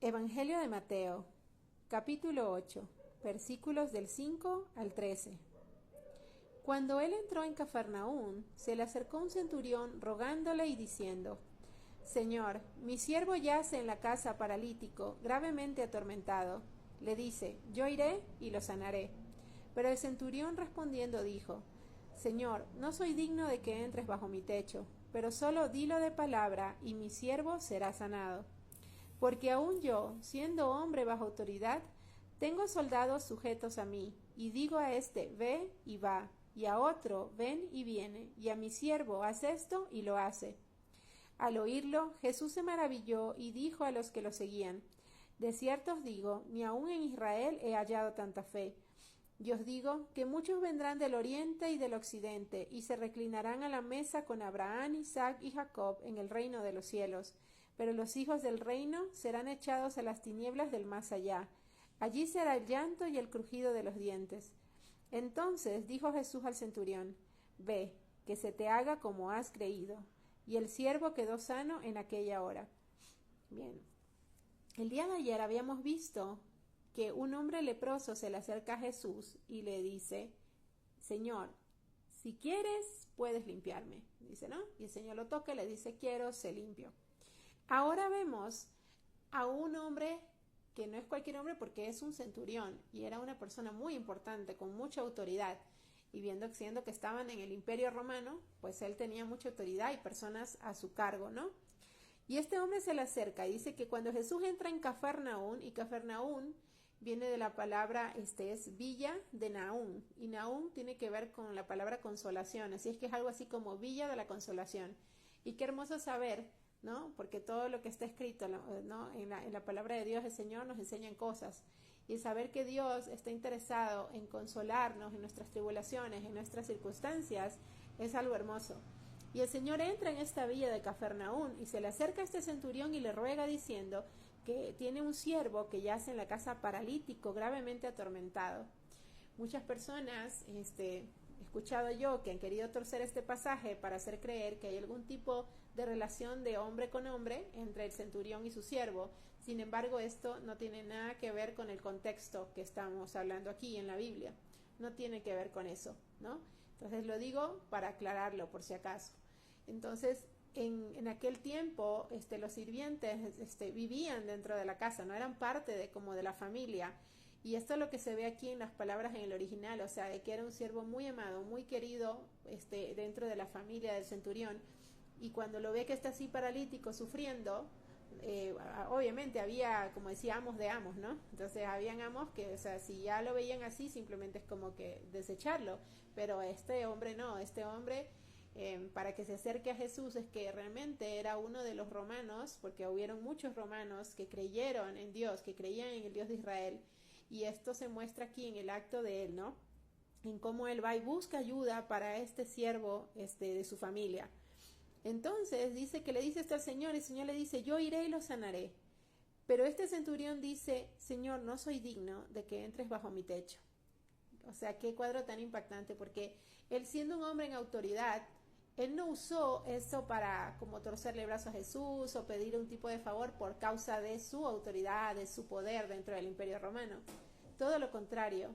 Evangelio de Mateo, capítulo 8, versículos del 5 al 13. Cuando él entró en Cafarnaún, se le acercó un centurión rogándole y diciendo: Señor, mi siervo yace en la casa paralítico, gravemente atormentado. Le dice: Yo iré y lo sanaré. Pero el centurión respondiendo dijo: Señor, no soy digno de que entres bajo mi techo, pero solo dilo de palabra, y mi siervo será sanado. Porque aun yo, siendo hombre bajo autoridad, tengo soldados sujetos a mí, y digo a éste: ve y va, y a otro: ven y viene, y a mi siervo: haz esto, y lo hace. Al oírlo, Jesús se maravilló y dijo a los que lo seguían: De cierto os digo, ni aun en Israel he hallado tanta fe. Y os digo que muchos vendrán del oriente y del occidente, y se reclinarán a la mesa con Abraham, Isaac y Jacob en el reino de los cielos. Pero los hijos del reino serán echados a las tinieblas del más allá. Allí será el llanto y el crujido de los dientes. Entonces dijo Jesús al centurión: Ve, que se te haga como has creído. Y el siervo quedó sano en aquella hora. Bien, el día de ayer habíamos visto que un hombre leproso se le acerca a Jesús y le dice: Señor, si quieres, puedes limpiarme. Dice, ¿no? Y el Señor lo toca y le dice: quiero, sé limpio. Ahora vemos a un hombre que no es cualquier hombre, porque es un centurión y era una persona muy importante, con mucha autoridad. Y siendo que estaban en el Imperio Romano, pues él tenía mucha autoridad y personas a su cargo, ¿no? Y este hombre se le acerca y dice que cuando Jesús entra en Cafarnaún, y Cafarnaún viene de la palabra, es villa de Nahum, y Nahum tiene que ver con la palabra consolación, así es que es algo así como villa de la consolación. Y qué hermoso saber, ¿no? Porque todo lo que está escrito, ¿no? en la palabra de Dios, el Señor nos enseña cosas. Y saber que Dios está interesado en consolarnos en nuestras tribulaciones, en nuestras circunstancias, es algo hermoso. Y el Señor entra en esta villa de Cafarnaún y se le acerca a este centurión y le ruega diciendo que tiene un siervo que yace en la casa paralítico, gravemente atormentado. Muchas personas, he escuchado yo, que han querido torcer este pasaje para hacer creer que hay algún tipo de relación de hombre con hombre entre el centurión y su siervo. Sin embargo, esto no tiene nada que ver con el contexto que estamos hablando aquí en la Biblia. No tiene que ver con eso, ¿no? Entonces lo digo para aclararlo por si acaso. Entonces, en aquel tiempo, los sirvientes vivían dentro de la casa, no eran parte como de la familia. Y esto es lo que se ve aquí en las palabras en el original, o sea, de que era un siervo muy amado, muy querido, dentro de la familia del centurión. Y cuando lo ve que está así paralítico, sufriendo, obviamente había, como decía, amos de amos, ¿no? Entonces habían amos que, o sea, si ya lo veían así, simplemente es como que desecharlo. Pero este hombre no, este hombre, para que se acerque a Jesús, es que realmente era uno de los romanos, porque hubieron muchos romanos que creyeron en Dios, que creían en el Dios de Israel. Y esto se muestra aquí en el acto de él, ¿no? En cómo él va y busca ayuda para este siervo de su familia. Entonces dice que le dice esto al Señor, y el Señor le dice: yo iré y lo sanaré. Pero este centurión dice: Señor, no soy digno de que entres bajo mi techo. O sea, qué cuadro tan impactante, porque él, siendo un hombre en autoridad, él no usó eso para como torcerle el brazo a Jesús o pedir un tipo de favor por causa de su autoridad, de su poder dentro del Imperio Romano. Todo lo contrario,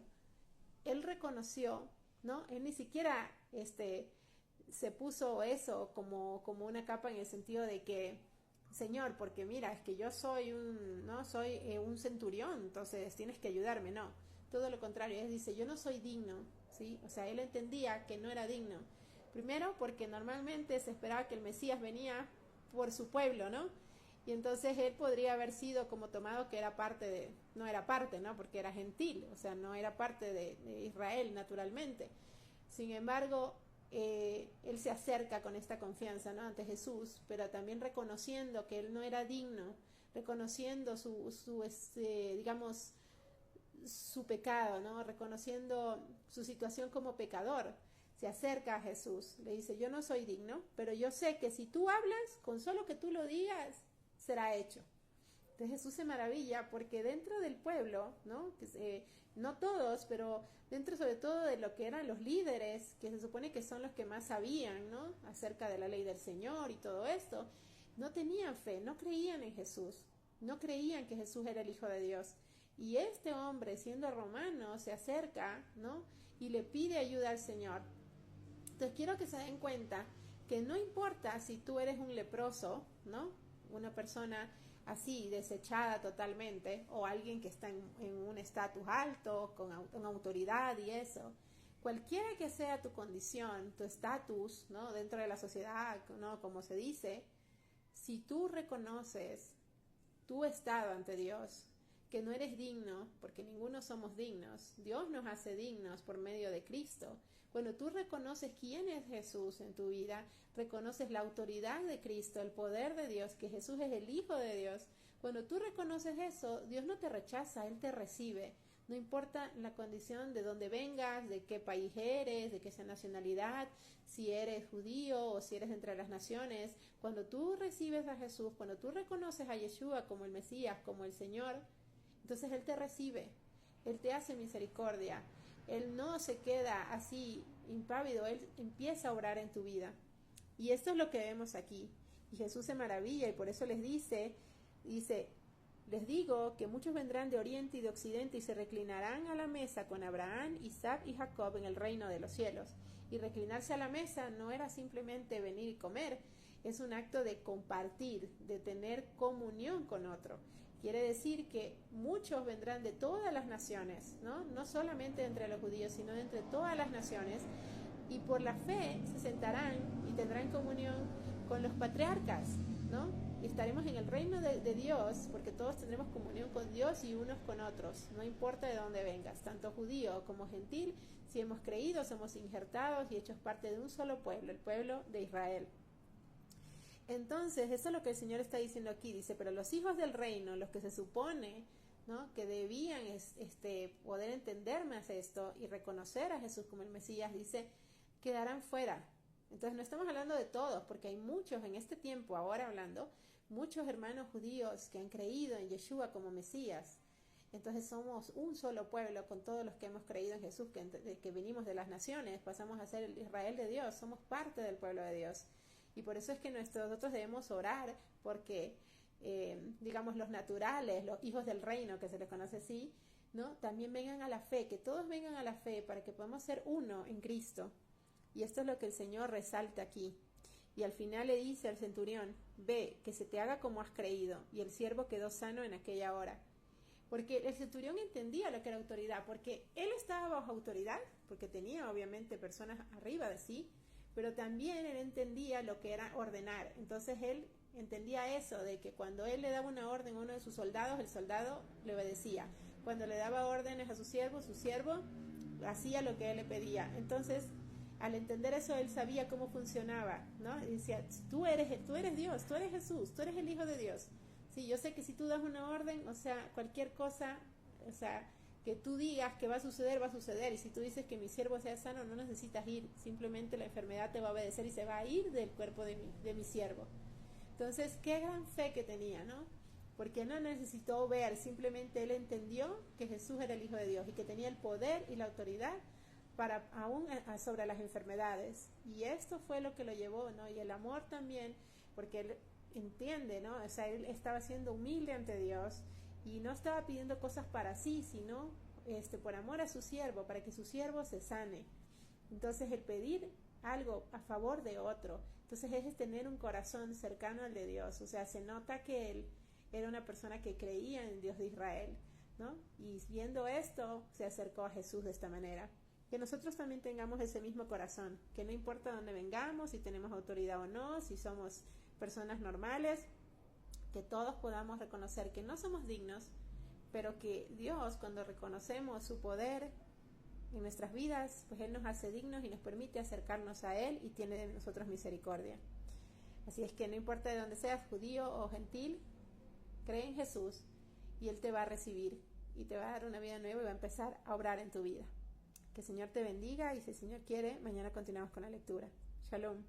él reconoció, ¿no? Él ni siquiera se puso eso como una capa, en el sentido de que: Señor, porque mira, es que yo soy un centurión, entonces tienes que ayudarme. No, todo lo contrario, él dice: yo no soy digno, ¿sí? O sea, él entendía que no era digno. Primero, porque normalmente se esperaba que el Mesías venía por su pueblo, ¿no? Y entonces él podría haber sido como tomado que era no era parte, ¿no? Porque era gentil, o sea, no era parte de Israel naturalmente. Sin embargo, él se acerca con esta confianza, ¿no? Ante Jesús, pero también reconociendo que él no era digno, reconociendo digamos, su pecado, ¿no? Reconociendo su situación como pecador. Se acerca a Jesús, le dice: yo no soy digno, pero yo sé que si tú hablas, con solo que tú lo digas, será hecho. Entonces Jesús se maravilla, porque dentro del pueblo, ¿no? No todos, pero dentro sobre todo de lo que eran los líderes, que se supone que son los que más sabían, ¿no? Acerca de la ley del Señor y todo esto, no tenían fe, no creían en Jesús. no creían que Jesús era el Hijo de Dios. Y este hombre, siendo romano, se acerca, ¿no? Y le pide ayuda al Señor. Entonces quiero que se den cuenta que no importa si tú eres un leproso, ¿no? Una persona así, desechada totalmente, o alguien que está en un estatus alto, con autoridad y eso. Cualquiera que sea tu condición, tu estatus, ¿no? Dentro de la sociedad, ¿no? Como se dice, si tú reconoces tu estado ante Dios, que no eres digno, porque ninguno somos dignos, Dios nos hace dignos por medio de Cristo. Cuando tú reconoces quién es Jesús en tu vida, reconoces la autoridad de Cristo, el poder de Dios, que Jesús es el Hijo de Dios. Cuando tú reconoces eso, Dios no te rechaza, Él te recibe. No importa la condición de dónde vengas, de qué país eres, de qué sea nacionalidad, si eres judío o si eres entre las naciones. Cuando tú recibes a Jesús, cuando tú reconoces a Yeshua como el Mesías, como el Señor, entonces Él te recibe, Él te hace misericordia, Él no se queda así impávido, Él empieza a obrar en tu vida. Y esto es lo que vemos aquí. Y Jesús se maravilla y por eso les dice, les digo que muchos vendrán de oriente y de occidente y se reclinarán a la mesa con Abraham, Isaac y Jacob en el reino de los cielos. Y reclinarse a la mesa no era simplemente venir y comer, es un acto de compartir, de tener comunión con otro. Quiere decir que muchos vendrán de todas las naciones, ¿no? No solamente entre los judíos, sino de entre todas las naciones, y por la fe se sentarán y tendrán comunión con los patriarcas, ¿no? Y estaremos en el reino de Dios, porque todos tendremos comunión con Dios y unos con otros, no importa de dónde vengas, tanto judío como gentil, si hemos creído, somos injertados y hechos parte de un solo pueblo, el pueblo de Israel. Entonces, eso es lo que el Señor está diciendo aquí. Dice, pero los hijos del reino, los que se supone, ¿no?, que debían poder entender más esto y reconocer a Jesús como el Mesías, dice, quedarán fuera. Entonces, no estamos hablando de todos, porque hay muchos en este tiempo, ahora hablando, muchos hermanos judíos que han creído en Yeshua como Mesías. Entonces somos un solo pueblo con todos los que hemos creído en Jesús, que venimos de las naciones, pasamos a ser el Israel de Dios, somos parte del pueblo de Dios. Y por eso es que nosotros debemos orar porque, digamos, los naturales, los hijos del reino, que se les conoce así, ¿no?, también vengan a la fe, que todos vengan a la fe para que podamos ser uno en Cristo. Y esto es lo que el Señor resalta aquí. Y al final le dice al centurión, ve, que se te haga como has creído. Y el siervo quedó sano en aquella hora. Porque el centurión entendía lo que era autoridad, porque él estaba bajo autoridad, porque tenía obviamente personas arriba de sí, pero también él entendía lo que era ordenar. Entonces él entendía eso, de que cuando él le daba una orden a uno de sus soldados, el soldado le obedecía. Cuando le daba órdenes a su siervo hacía lo que él le pedía. Entonces, al entender eso, él sabía cómo funcionaba, ¿no? Y decía, tú eres Dios, tú eres Jesús, tú eres el Hijo de Dios. Sí, yo sé que si tú das una orden, o sea, cualquier cosa, o sea, que tú digas que va a suceder. Y si tú dices que mi siervo sea sano, no necesitas ir. Simplemente la enfermedad te va a obedecer y se va a ir del cuerpo de mi siervo. Entonces, qué gran fe que tenía, ¿no? Porque no necesitó ver, simplemente él entendió que Jesús era el Hijo de Dios y que tenía el poder y la autoridad para aún sobre las enfermedades. Y esto fue lo que lo llevó, ¿no? Y el amor también, porque él entiende, ¿no? O sea, él estaba siendo humilde ante Dios y no estaba pidiendo cosas para sí, sino por amor a su siervo, para que su siervo se sane. Entonces el pedir algo a favor de otro, entonces es tener un corazón cercano al de Dios. O sea, se nota que él era una persona que creía en Dios de Israel, ¿no? Y viendo esto, se acercó a Jesús de esta manera. Que nosotros también tengamos ese mismo corazón, que no importa dónde vengamos, si tenemos autoridad o no, si somos personas normales, que todos podamos reconocer que no somos dignos, pero que Dios, cuando reconocemos su poder en nuestras vidas, pues Él nos hace dignos y nos permite acercarnos a Él y tiene de nosotros misericordia. Así es que no importa de dónde seas, judío o gentil, cree en Jesús y Él te va a recibir y te va a dar una vida nueva y va a empezar a obrar en tu vida. Que el Señor te bendiga y si el Señor quiere, mañana continuamos con la lectura. Shalom.